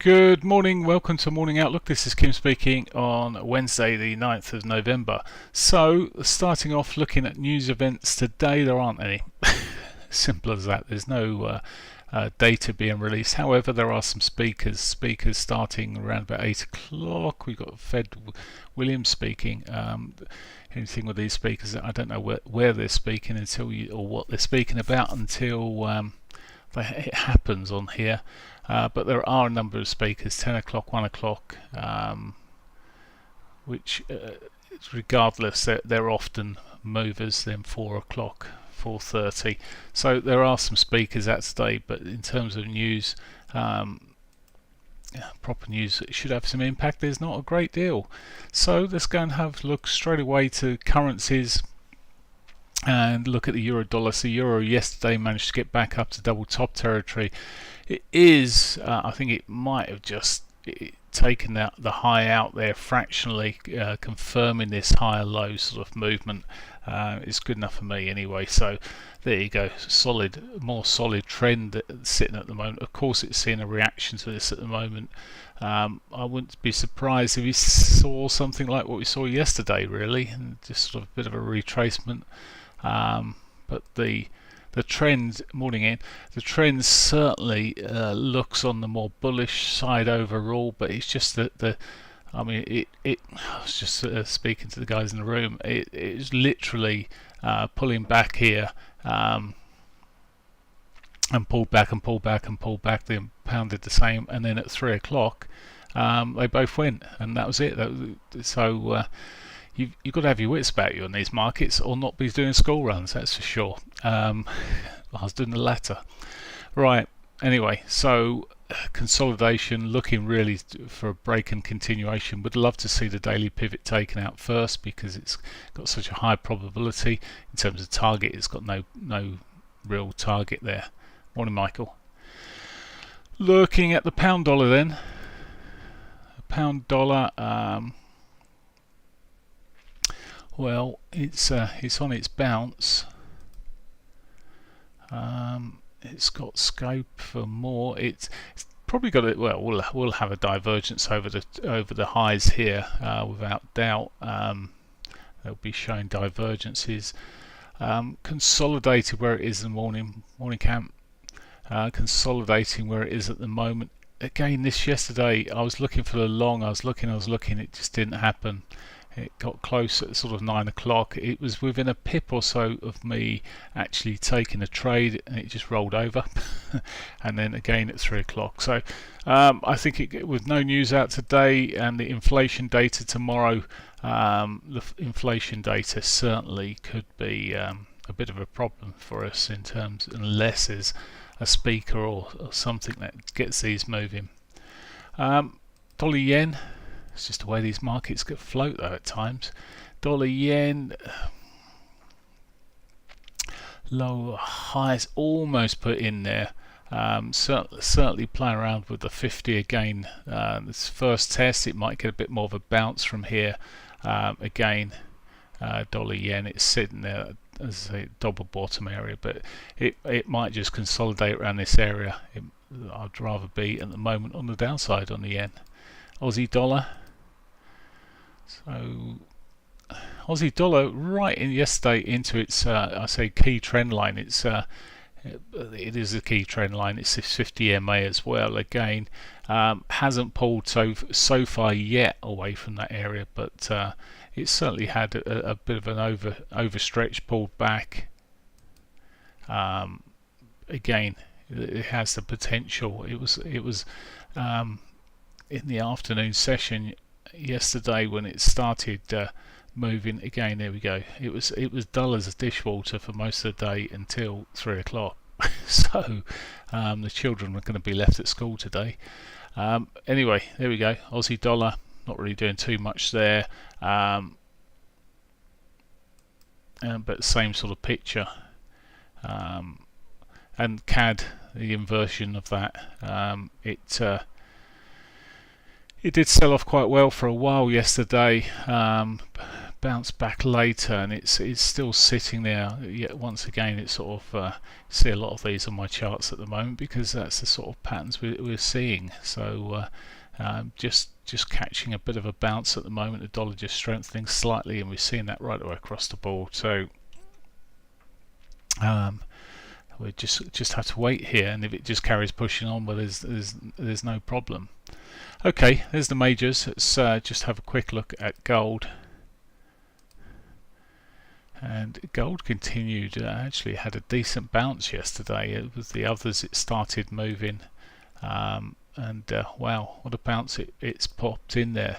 Good morning, welcome to Morning Outlook. This is Kim speaking on Wednesday the 9th of November. So, starting off looking at news events today, there aren't any. Simple as that. There's no data being released. However, there are some speakers starting around about 8 o'clock. We've got Fed Williams speaking. Anything with these speakers, I don't know where they're speaking or what they're speaking about until it happens on here. But there are a number of speakers, 10 o'clock, 1 o'clock, which regardless, they're often movers, then 4 o'clock, 4:30. So there are some speakers out today, but in terms of news, proper news that should have some impact, there's not a great deal. So let's go and have a look straight away to currencies and look at the euro dollar. So euro yesterday managed to get back up to double top territory. It is, I think it might have just taken out the high out there fractionally, confirming this higher low sort of movement. It's good enough for me anyway. So there you go, more solid trend sitting at the moment. Of course, it's seeing a reaction to this at the moment. I wouldn't be surprised if we saw something like what we saw yesterday, really, and just sort of a bit of a retracement. But the trend the trend certainly looks on the more bullish side overall, but it's just that I was just speaking to the guys in the room. It is literally pulling back here, and pulled back and pulled back and pulled back. The pound did the same, and then at 3 o'clock they both went, and that was it. So you've got to have your wits about you on these markets, or not be doing school runs, that's for sure. I was doing the latter. Right, anyway, so consolidation looking really for a break and continuation. Would love to see the daily pivot taken out first, because it's got such a high probability. In terms of target, it's got no real target there. Morning, Michael. Looking at the pound dollar then. Pound dollar, well, it's on its bounce. It's got scope for more. It's probably got it. Well, we'll have a divergence over the highs here, without doubt. They'll be showing divergences. Consolidated where it is in the morning camp. Consolidating where it is at the moment. Again, yesterday I was looking for the long. I was looking. It just didn't happen. It got close at sort of 9 o'clock. It was within a pip or so of me actually taking a trade, and it just rolled over. And then again at 3 o'clock. So I think with no news out today and the inflation data tomorrow, the inflation data certainly could be a bit of a problem for us in terms, unless there's a speaker or something that gets these moving. Dollar yen. It's just the way these markets get float though at times. Dollar yen, low highs almost put in there. Certainly playing around with the 50 again. This first test, it might get a bit more of a bounce from here. Again, dollar yen, it's sitting there as a double bottom area, but it might just consolidate around this area. I'd rather be at the moment on the downside on the yen. Aussie dollar. So Aussie dollar right in yesterday into its I say key trend line. It is a key trend line. It's this 50 MA as well. Again, hasn't pulled so far yet away from that area, but it certainly had a bit of an overstretch, pulled back. Again, it has the potential. It was in the afternoon session yesterday when it started moving again. There we go. It was dull as a dishwater for most of the day until 3 o'clock. So the children were going to be left at school today. Anyway, there we go. Aussie dollar, not really doing too much there, but same sort of picture. And CAD, the inversion of that, it did sell off quite well for a while yesterday, bounce back later, and it's still sitting there. Yet once again, it's sort of see a lot of these on my charts at the moment because that's the sort of patterns we're seeing. So just catching a bit of a bounce at the moment. The dollar just strengthening slightly, and we're seeing that right away across the board. So we just have to wait here, and if it just carries pushing on, well, there's no problem. Okay, there's the majors. Let's just have a quick look at gold. And gold continued, actually had a decent bounce yesterday. It was the others it started moving, and wow, what a bounce it's popped in there.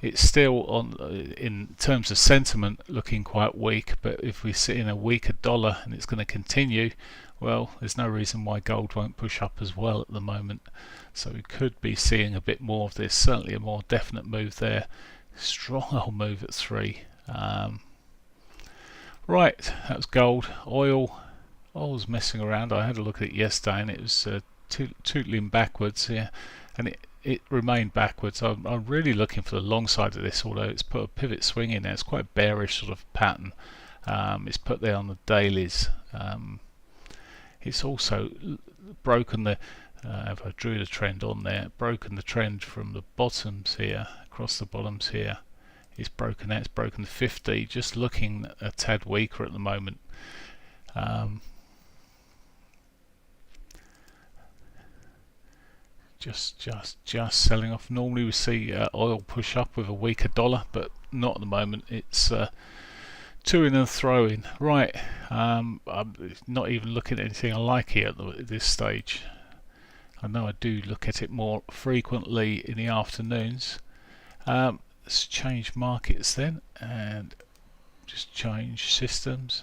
It's still on, in terms of sentiment, looking quite weak, but if we sit in a weaker dollar and it's going to continue, well, there's no reason why gold won't push up as well at the moment. So we could be seeing a bit more of this, certainly a more definite move there. Strong old move at 3. Right, that was gold. Oil was messing around. I had a look at it yesterday, and it was tootling backwards here, and it remained backwards. I'm really looking for the long side of this, although it's put a pivot swing in there. It's quite a bearish sort of pattern. It's put there on the dailies. It's also broken the, if I drew the trend on there, broken the trend from the bottoms here, across the bottoms here. It's broken that, it's broken the 50, just looking a tad weaker at the moment. Just selling off. Normally we see oil push up with a weaker dollar, but not at the moment. It's to in and throw in. Right, I'm not even looking at anything I like here at this stage. I know I do look at it more frequently in the afternoons. Let's change markets then, and just change systems.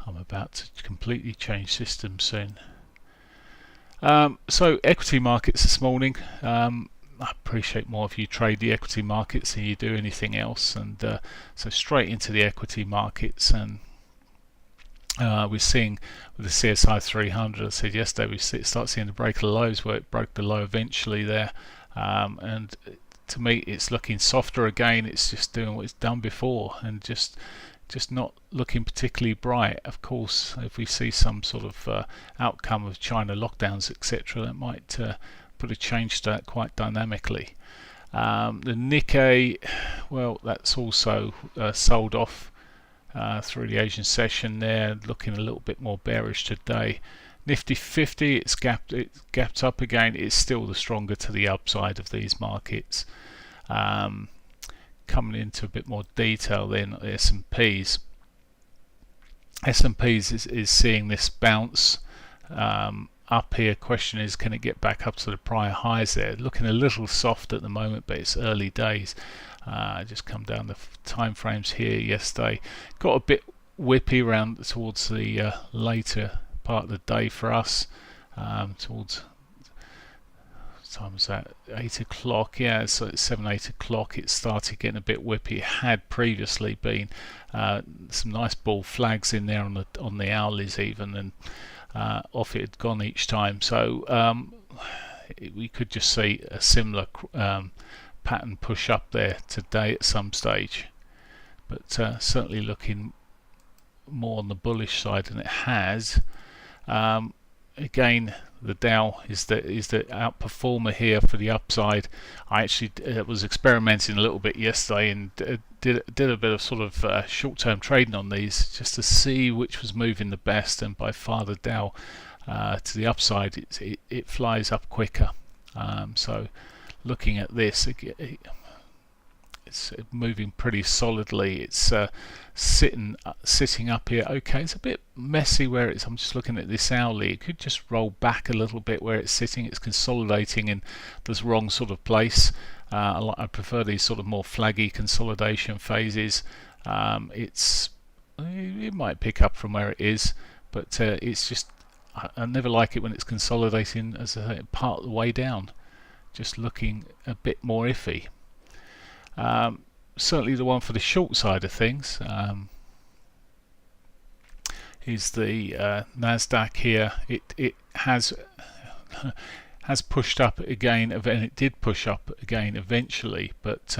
I'm about to completely change systems soon. So equity markets this morning. I appreciate more if you trade the equity markets than you do anything else, and so straight into the equity markets. And we're seeing with the CSI 300, I said yesterday, we start seeing the break of the lows where it broke the low eventually there, and to me it's looking softer again. It's just doing what it's done before, and just not looking particularly bright. Of course, if we see some sort of outcome of China lockdowns, etc., that might put a change to that quite dynamically. The Nikkei, well, that's also sold off through the Asian session there, looking a little bit more bearish today. Nifty 50, it's gapped up again. It's still the stronger to the upside of these markets. Coming into a bit more detail then, S&Ps. S&Ps is seeing this bounce up here. Question is, can it get back up to the prior highs there? Looking a little soft at the moment, but it's early days. Just come down the time frames here yesterday. Got a bit whippy around towards the later part of the day for us, towards time was that 8 o'clock. Yeah, so it's 8 o'clock it started getting a bit whippy. It had previously been some nice bull flags in there on the hourlies even, and off it had gone each time. So we could just see a similar pattern push up there today at some stage, but certainly looking more on the bullish side than it has. Again, the Dow is the outperformer here for the upside. I actually was experimenting a little bit yesterday and did a bit of sort of short-term trading on these just to see which was moving the best, and by far the Dow to the upside, it flies up quicker. So looking at this, it's moving pretty solidly. It's sitting up here. Okay, it's a bit messy where it's. I'm just looking at this hourly. It could just roll back a little bit where it's sitting. It's consolidating in this wrong sort of place. I prefer these sort of more flaggy consolidation phases. It might pick up from where it is, but it's just. I never like it when it's consolidating as a part of the way down. Just looking a bit more iffy. Certainly the one for the short side of things is the Nasdaq here. It has pushed up again, and it did push up again eventually, but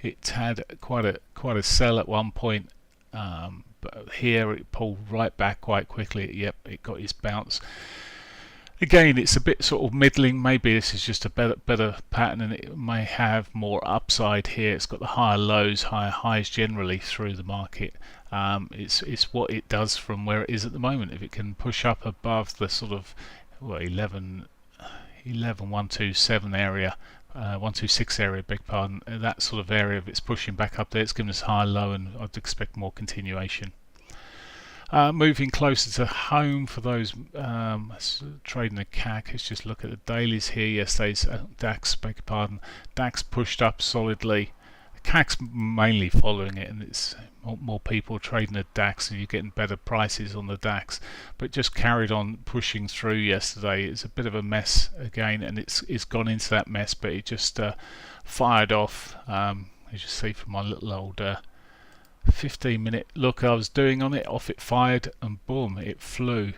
it had quite a sell at one point, but here it pulled right back quite quickly. Yep, it got its bounce. Again, it's a bit sort of middling. Maybe this is just a better pattern, and it may have more upside here. It's got the higher lows, higher highs generally through the market. It's what it does from where it is at the moment. If it can push up above the sort of 127 area, 126 area, beg pardon, that sort of area, if it's pushing back up there, it's giving us high low, and I'd expect more continuation. Moving closer to home for those trading the CAC, let's just look at the dailies here. Yesterday's DAX, beg pardon, DAX pushed up solidly. The CAC's mainly following it, and it's more people trading the DAX, and you're getting better prices on the DAX. But just carried on pushing through yesterday. It's a bit of a mess again, and it's gone into that mess, but it just fired off. As you see from my little old 15-minute look I was doing on it, off it fired, and boom, it flew.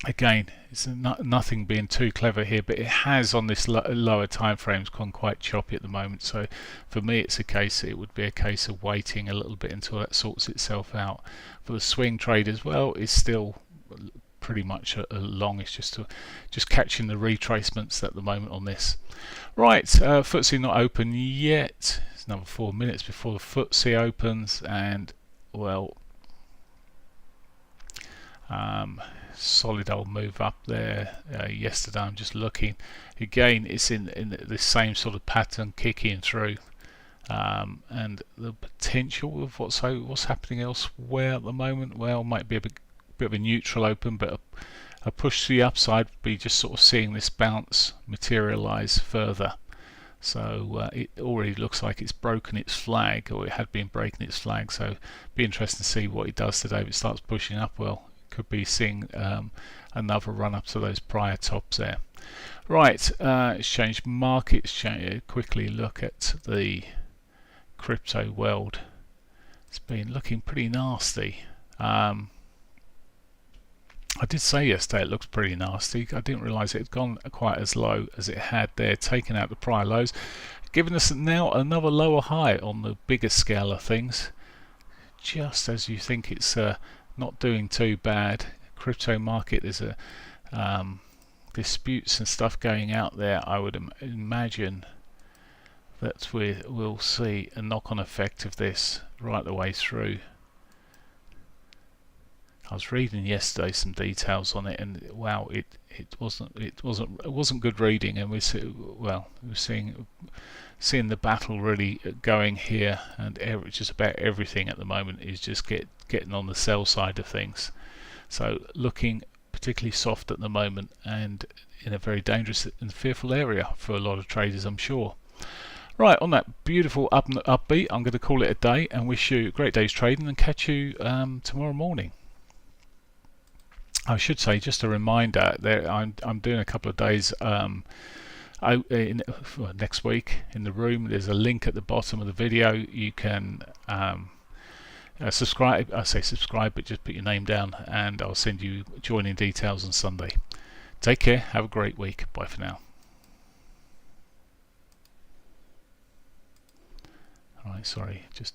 Again, it's nothing being too clever here, but it has on this lower time frames gone quite choppy at the moment. So for me, it would be a case of waiting a little bit until that sorts itself out. For the swing traders, well, it's still pretty much long. It's just catching the retracements at the moment on this. Right, FTSE not open yet. It's another 4 minutes before the FTSE opens, and well, solid old move up there yesterday. I'm just looking again, it's in the same sort of pattern kicking through, and the potential of what's happening elsewhere at the moment, well, might be a bit of a neutral open, but a push to the upside would be just sort of seeing this bounce materialize further. So it already looks like it's broken its flag, or it had been breaking its flag, so be interesting to see what it does today. If it starts pushing up, well, could be seeing another run up to those prior tops there. Right, exchange markets, quickly look at the crypto world. It's been looking pretty nasty. I did say yesterday it looks pretty nasty. I didn't realise it had gone quite as low as it had there, taken out the prior lows, giving us now another lower high on the bigger scale of things. Just as you think it's not doing too bad. Crypto market, there's a disputes and stuff going out there. I would imagine that we'll see a knock-on effect of this right the way through. I was reading yesterday some details on it, and wow, it wasn't good reading, and we're seeing the battle really going here, and just about everything at the moment is just getting on the sell side of things. So looking particularly soft at the moment, and in a very dangerous and fearful area for a lot of traders, I'm sure. Right, on that beautiful upbeat, I'm going to call it a day and wish you a great day's trading, and catch you tomorrow morning. I should say, just a reminder, I'm doing a couple of days next week in the room. There's a link at the bottom of the video. You can subscribe. I say subscribe, but just put your name down, and I'll send you joining details on Sunday. Take care. Have a great week. Bye for now. All right, sorry, just